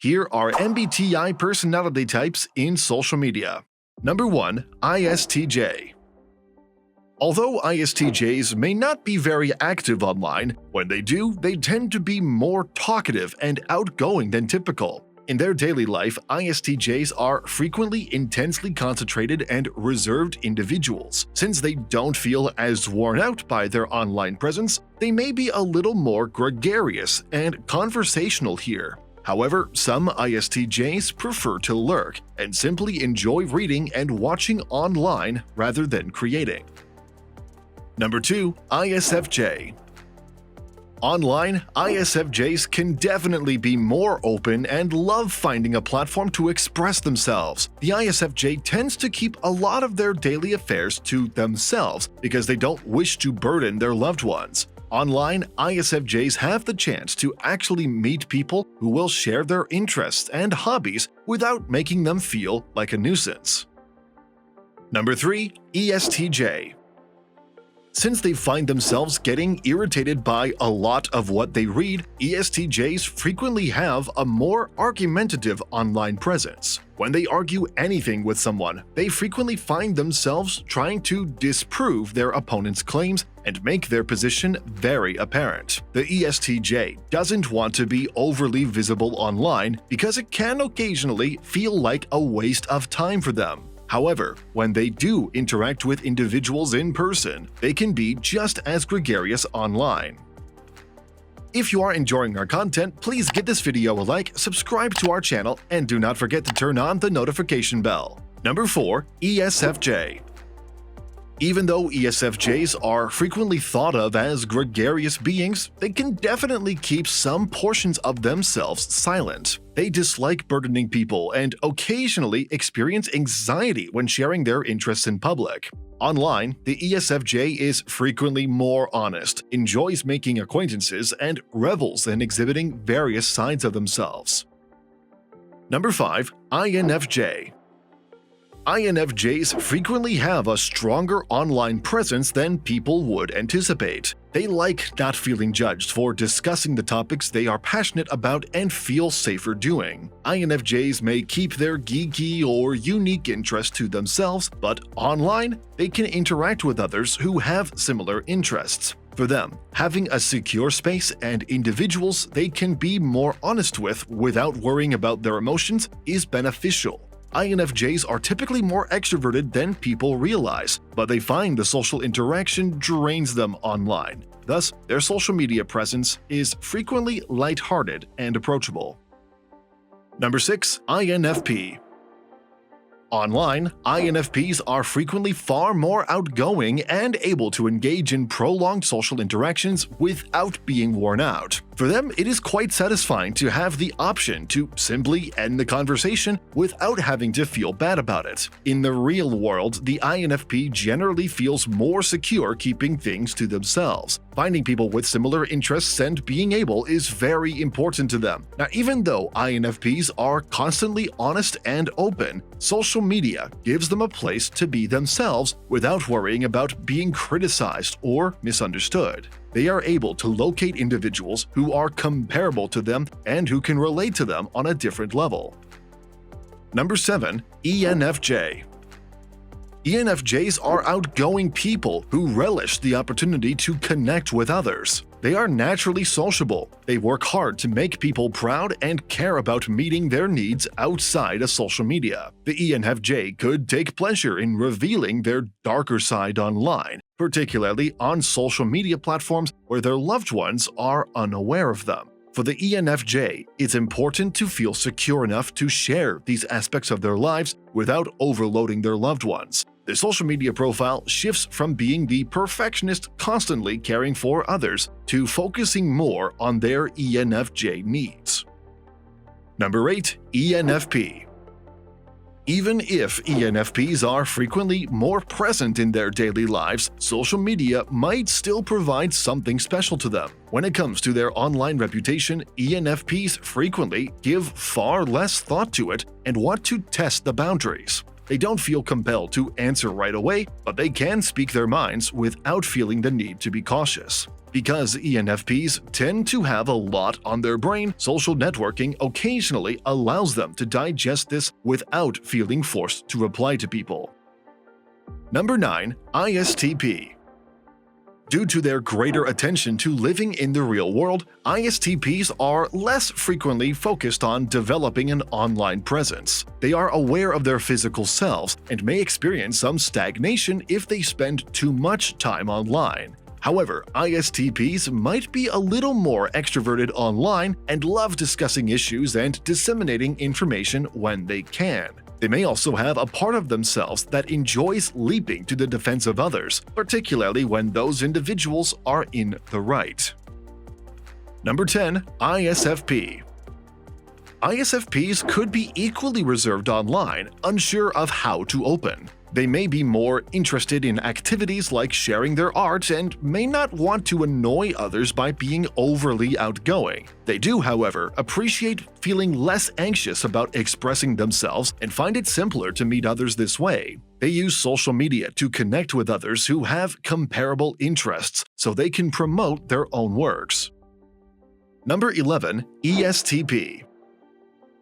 Here are MBTI personality types in social media. Number 1. ISTJ. Although ISTJs may not be very active online, when they do, they tend to be more talkative and outgoing than typical. In their daily life, ISTJs are frequently intensely concentrated and reserved individuals. Since they don't feel as worn out by their online presence, they may be a little more gregarious and conversational here. However, some ISTJs prefer to lurk and simply enjoy reading and watching online rather than creating. Number 2. ISFJ. Online, ISFJs can definitely be more open and love finding a platform to express themselves. The ISFJ tends to keep a lot of their daily affairs to themselves because they don't wish to burden their loved ones. Online, ISFJs have the chance to actually meet people who will share their interests and hobbies without making them feel like a nuisance. Number 3. ESTJ. Since they find themselves getting irritated by a lot of what they read, ESTJs frequently have a more argumentative online presence. When they argue anything with someone, they frequently find themselves trying to disprove their opponent's claims and make their position very apparent. The ESTJ doesn't want to be overly visible online because it can occasionally feel like a waste of time for them. However, when they do interact with individuals in person, they can be just as gregarious online. If you are enjoying our content, please give this video a like, subscribe to our channel, and do not forget to turn on the notification bell. Number 4. ESFJ. Even though ESFJs are frequently thought of as gregarious beings, they can definitely keep some portions of themselves silent. They dislike burdening people and occasionally experience anxiety when sharing their interests in public. Online, the ESFJ is frequently more honest, enjoys making acquaintances, and revels in exhibiting various sides of themselves. Number 5. INFJ. INFJs frequently have a stronger online presence than people would anticipate. They like not feeling judged for discussing the topics they are passionate about and feel safer doing. INFJs may keep their geeky or unique interests to themselves, but online, they can interact with others who have similar interests. For them, having a secure space and individuals they can be more honest with without worrying about their emotions is beneficial. INFJs are typically more extroverted than people realize, but they find the social interaction drains them online. Thus, their social media presence is frequently lighthearted and approachable. Number 6. INFP. Online, INFPs are frequently far more outgoing and able to engage in prolonged social interactions without being worn out. For them, it is quite satisfying to have the option to simply end the conversation without having to feel bad about it. In the real world, the INFP generally feels more secure keeping things to themselves. Finding people with similar interests and being able is very important to them. Now, even though INFPs are constantly honest and open, social media gives them a place to be themselves without worrying about being criticized or misunderstood. They are able to locate individuals who are comparable to them and who can relate to them on a different level. Number 7. ENFJ. ENFJs are outgoing people who relish the opportunity to connect with others. They are naturally sociable. They work hard to make people proud and care about meeting their needs outside of social media. The ENFJ could take pleasure in revealing their darker side online, particularly on social media platforms where their loved ones are unaware of them. For the ENFJ, it's important to feel secure enough to share these aspects of their lives without overloading their loved ones. Their social media profile shifts from being the perfectionist constantly caring for others to focusing more on their ENFJ needs. Number 8. ENFP. Even if ENFPs are frequently more present in their daily lives, social media might still provide something special to them. When it comes to their online reputation, ENFPs frequently give far less thought to it and want to test the boundaries. They don't feel compelled to answer right away, but they can speak their minds without feeling the need to be cautious. Because ENFPs tend to have a lot on their brain, social networking occasionally allows them to digest this without feeling forced to reply to people. Number 9. ISTP. Due to their greater attention to living in the real world, ISTPs are less frequently focused on developing an online presence. They are aware of their physical selves and may experience some stagnation if they spend too much time online. However, ISTPs might be a little more extroverted online and love discussing issues and disseminating information when they can. They may also have a part of themselves that enjoys leaping to the defense of others, particularly when those individuals are in the right. Number 10. ISFP. ISFPs could be equally reserved online, unsure of how to open. They may be more interested in activities like sharing their art and may not want to annoy others by being overly outgoing. They do, however, appreciate feeling less anxious about expressing themselves and find it simpler to meet others this way. They use social media to connect with others who have comparable interests so they can promote their own works. Number 11. ESTP.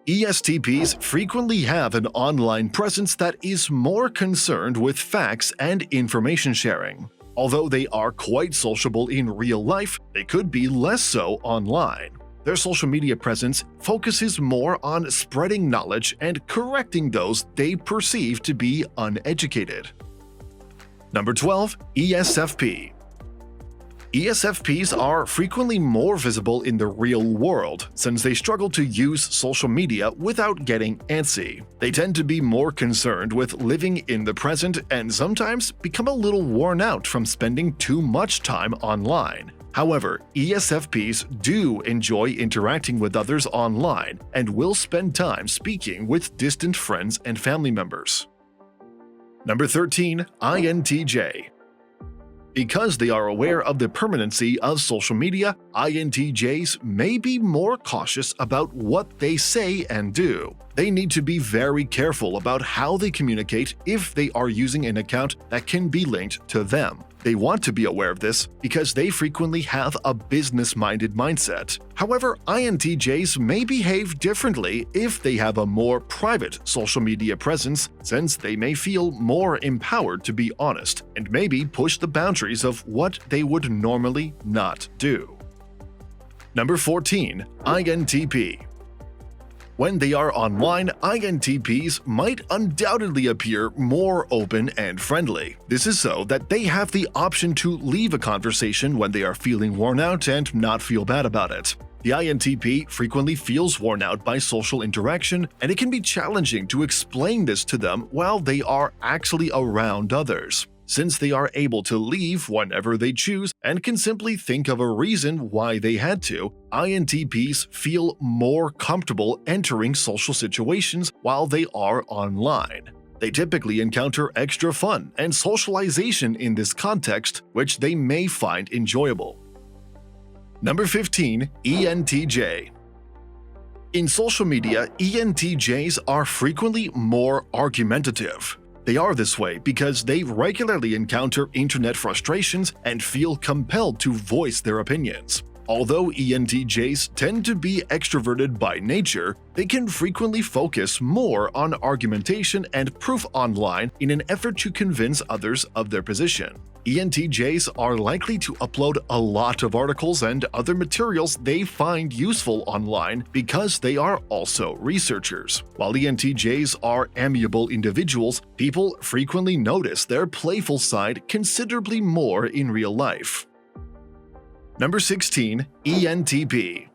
ESTPs frequently have an online presence that is more concerned with facts and information sharing. Although they are quite sociable in real life, they could be less so online. Their social media presence focuses more on spreading knowledge and correcting those they perceive to be uneducated. Number 12. ESFP. ESFPs are frequently more visible in the real world since they struggle to use social media without getting antsy. They tend to be more concerned with living in the present and sometimes become a little worn out from spending too much time online. However, ESFPs do enjoy interacting with others online and will spend time speaking with distant friends and family members. Number 13. INTJ. Because they are aware of the permanency of social media, INTJs may be more cautious about what they say and do. They need to be very careful about how they communicate if they are using an account that can be linked to them. They want to be aware of this because they frequently have a business-minded mindset. However, INTJs may behave differently if they have a more private social media presence, since they may feel more empowered to be honest and maybe push the boundaries of what they would normally not do. Number 14. INTP. When they are online, INTPs might undoubtedly appear more open and friendly. This is so that they have the option to leave a conversation when they are feeling worn out and not feel bad about it. The INTP frequently feels worn out by social interaction, and it can be challenging to explain this to them while they are actually around others. Since they are able to leave whenever they choose and can simply think of a reason why they had to, INTPs feel more comfortable entering social situations while they are online. They typically encounter extra fun and socialization in this context, which they may find enjoyable. Number 15. ENTJ. In social media, ENTJs are frequently more argumentative. They are this way because they regularly encounter internet frustrations and feel compelled to voice their opinions. Although ENTJs tend to be extroverted by nature, they can frequently focus more on argumentation and proof online in an effort to convince others of their position. ENTJs are likely to upload a lot of articles and other materials they find useful online because they are also researchers. While ENTJs are amiable individuals, people frequently notice their playful side considerably more in real life. Number 16. ENTP.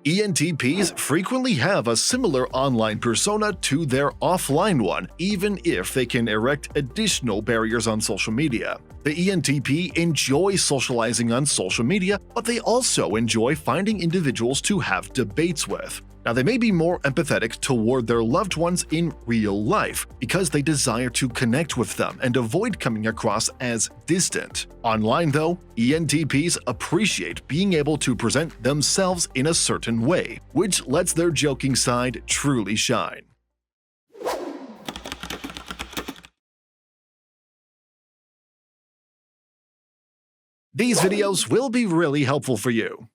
ENTPs frequently have a similar online persona to their offline one, even if they can erect additional barriers on social media. The ENTP enjoys socializing on social media, but they also enjoy finding individuals to have debates with. Now, they may be more empathetic toward their loved ones in real life because they desire to connect with them and avoid coming across as distant. Online, though, ENTPs appreciate being able to present themselves in a certain way, which lets their joking side truly shine. These videos will be really helpful for you.